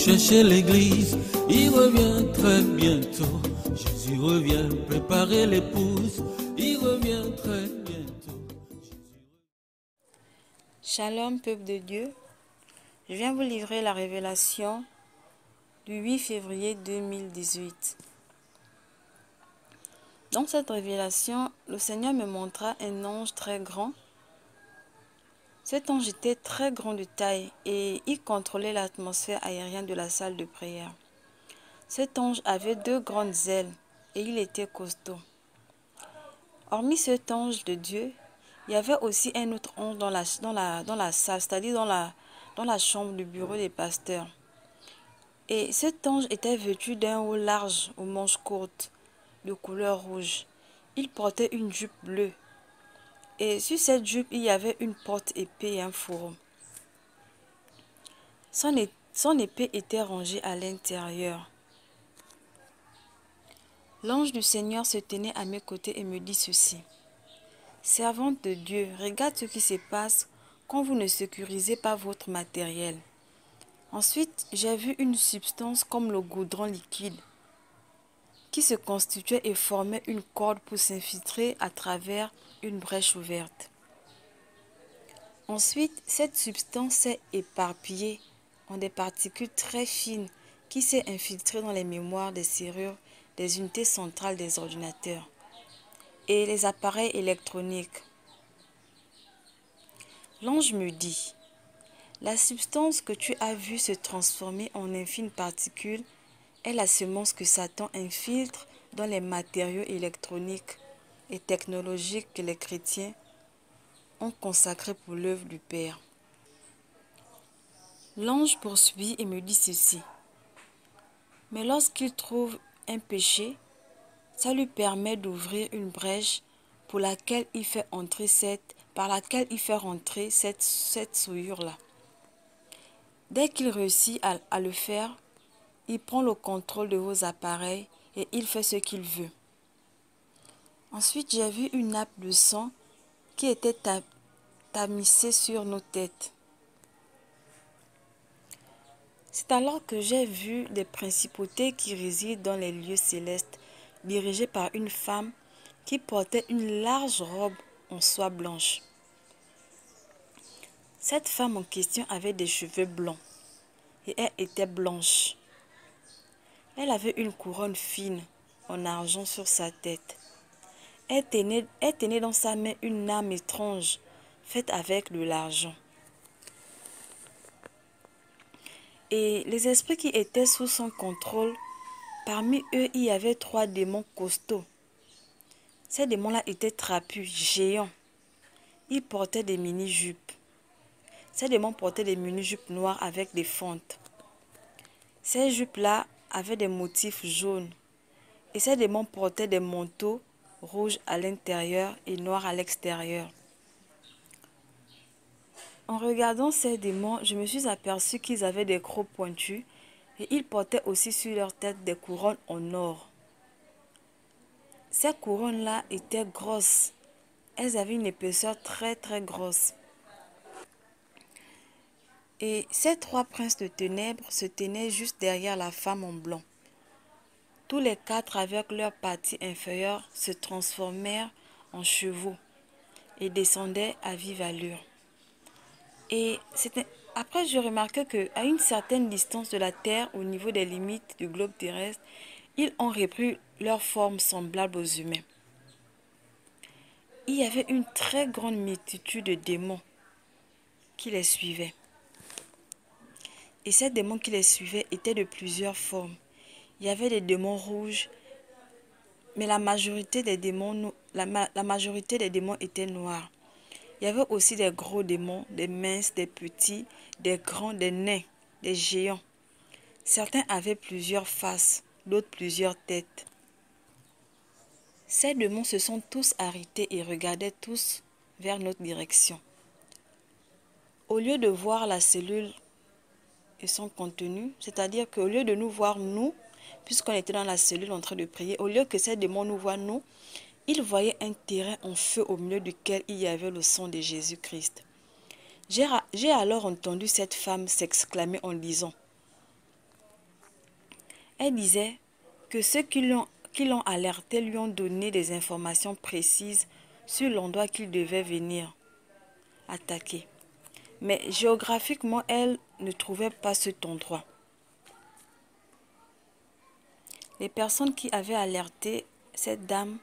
cherchez l'église, il revient très bientôt. Jésus revient préparer l'épouse, il revient très bientôt. Shalom, peuple de Dieu. Je viens vous livrer la révélation du 8 février 2018. Dans cette révélation, le Seigneur me montra un ange très grand. Cet ange était très grand de taille et il contrôlait l'atmosphère aérienne de la salle de prière. Cet ange avait 2 grandes ailes et il était costaud. Hormis cet ange de Dieu, il y avait aussi un autre ange dans la salle, c'est-à-dire dans la chambre du bureau des pasteurs. Et cet ange était vêtu d'un haut large aux manches courtes, de couleur rouge. Il portait une jupe bleue. Et sur cette jupe, il y avait une porte-épée et un fourreau. Son épée était rangée à l'intérieur. L'ange du Seigneur se tenait à mes côtés et me dit ceci. Servante de Dieu, regarde ce qui se passe quand vous ne sécurisez pas votre matériel. Ensuite, j'ai vu une substance comme le goudron liquide qui se constituait et formait une corde pour s'infiltrer à travers une brèche ouverte. Ensuite, cette substance s'est éparpillée en des particules très fines qui s'est infiltrée dans les mémoires des serrures des unités centrales des ordinateurs et les appareils électroniques. L'ange me dit, la substance que tu as vue se transformer en infimes particules est la semence que Satan infiltre dans les matériaux électroniques et technologiques que les chrétiens ont consacrés pour l'œuvre du Père. L'ange poursuit et me dit ceci. Mais lorsqu'il trouve un péché, ça lui permet d'ouvrir une brèche par laquelle il fait rentrer cette souillure-là. Dès qu'il réussit à le faire, il prend le contrôle de vos appareils et il fait ce qu'il veut. Ensuite, j'ai vu une nappe de sang qui était tamisée sur nos têtes. C'est alors que j'ai vu des principautés qui résident dans les lieux célestes, dirigées par une femme qui portait une large robe en soie blanche. Cette femme en question avait des cheveux blancs et elle était blanche. Elle avait une couronne fine en argent sur sa tête. Elle tenait dans sa main une arme étrange faite avec de l'argent. Et les esprits qui étaient sous son contrôle, parmi eux, il y avait 3 démons costauds. Ces démons-là étaient trapus, géants. Ils portaient des mini-jupes. Ces démons portaient des mini-jupes noires avec des fentes. Ces jupes-là avaient des motifs jaunes. Et ces démons portaient des manteaux rouges à l'intérieur et noirs à l'extérieur. En regardant ces démons, je me suis aperçu qu'ils avaient des crocs pointus et ils portaient aussi sur leur tête des couronnes en or. Ces couronnes-là étaient grosses. Elles avaient une épaisseur très très grosse. Et ces 3 princes de ténèbres se tenaient juste derrière la femme en blanc. Tous les 4 avec leur partie inférieure se transformèrent en chevaux et descendaient à vive allure. Et après, je remarquais qu'à une certaine distance de la Terre, au niveau des limites du globe terrestre, ils ont repris leur forme semblable aux humains. Il y avait une très grande multitude de démons qui les suivaient. Et ces démons qui les suivaient étaient de plusieurs formes. Il y avait des démons rouges, mais la majorité des démons étaient noirs. Il y avait aussi des gros démons, des minces, des petits, des grands, des nains, des géants. Certains avaient plusieurs faces, d'autres plusieurs têtes. Ces démons se sont tous arrêtés et regardaient tous vers notre direction. Au lieu de voir la cellule et son contenu, c'est-à-dire qu'au lieu de nous voir nous, puisqu'on était dans la cellule en train de prier, au lieu que ces démons nous voient nous, ils voyaient un terrain en feu au milieu duquel il y avait le sang de Jésus-Christ. J'ai alors entendu cette femme s'exclamer en disant, Elle disait que ceux qui l'ont alerté lui ont donné des informations précises sur l'endroit qu'il devait venir attaquer. Mais géographiquement, elle ne trouvait pas cet endroit. Les personnes qui avaient alerté cette dame,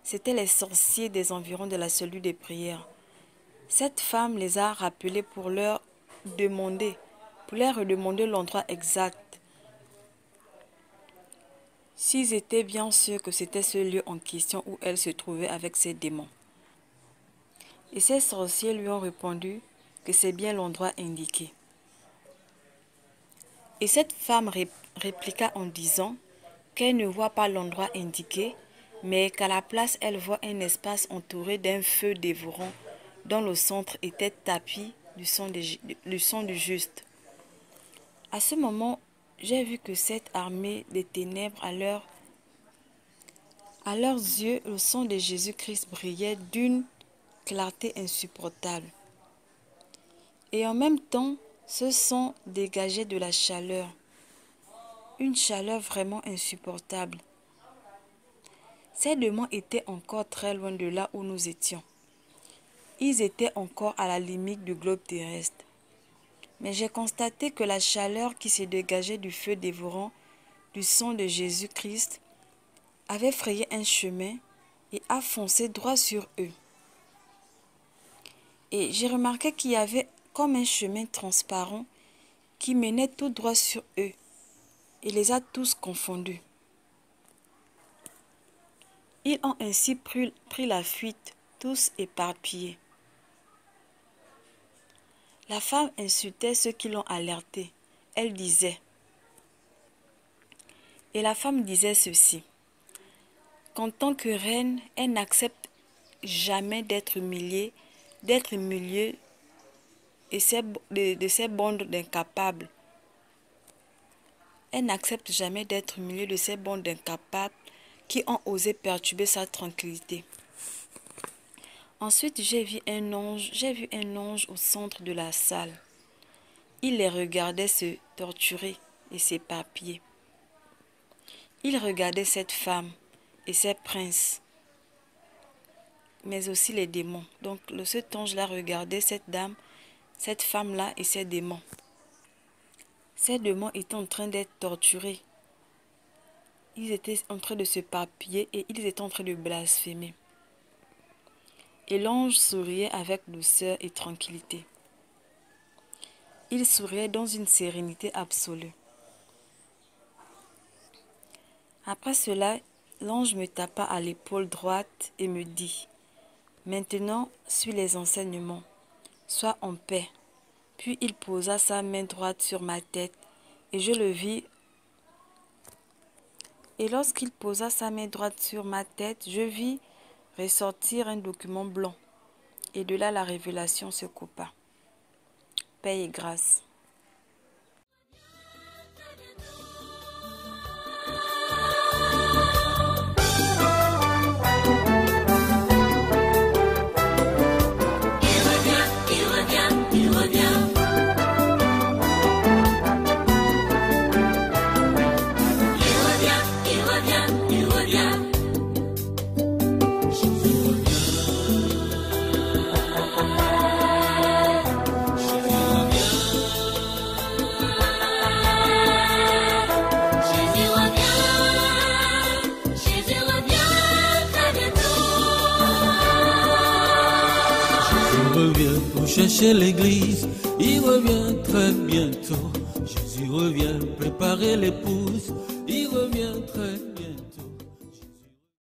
c'étaient les sorciers des environs de la cellule de prière. Cette femme les a rappelés pour leur redemander l'endroit exact, s'ils étaient bien sûrs que c'était ce lieu en question où elle se trouvait avec ses démons. Et ces sorciers lui ont répondu que c'est bien l'endroit indiqué. Et cette femme répliqua en disant qu'elle ne voit pas l'endroit indiqué, mais qu'à la place, elle voit un espace entouré d'un feu dévorant dont le centre était tapi du sang du juste. À ce moment, j'ai vu que cette armée des ténèbres, à leurs yeux, le sang de Jésus-Christ brillait d'une clarté insupportable. Et en même temps, ce sang dégageait de la chaleur, une chaleur vraiment insupportable. Ces démons étaient encore très loin de là où nous étions. Ils étaient encore à la limite du globe terrestre. Mais j'ai constaté que la chaleur qui se dégageait du feu dévorant du sang de Jésus-Christ avait frayé un chemin et a foncé droit sur eux. Et j'ai remarqué qu'il y avait comme un chemin transparent qui menait tout droit sur eux et les a tous confondus. Ils ont ainsi pris la fuite, tous éparpillés. La femme insultait ceux qui l'ont alertée. Elle disait, et la femme disait ceci, qu'en tant que reine, elle n'accepte jamais d'être humiliée de ces bandes d'incapables. Elle n'accepte jamais d'être humiliée de ces bandes d'incapables qui ont osé perturber sa tranquillité. Ensuite, j'ai vu un ange au centre de la salle. Il les regardait se torturer et s'éparpiller. Il regardait cette femme et ses princes, mais aussi les démons. Donc, cet ange-là regardait cette dame, cette femme-là et ses démons. Ces démons étaient en train d'être torturés. Ils étaient en train de se s'éparpiller et ils étaient en train de blasphémer. Et l'ange souriait avec douceur et tranquillité. Il souriait dans une sérénité absolue. Après cela, l'ange me tapa à l'épaule droite et me dit, « Maintenant, suis les enseignements, sois en paix. » Puis il posa sa main droite sur ma tête et je le vis. Et lorsqu'il posa sa main droite sur ma tête, je vis ressortir un document blanc. Et de là, la révélation se coupa. Paix et grâce. Chercher l'église, il revient très bientôt. Jésus revient préparer l'épouse, il revient très bientôt.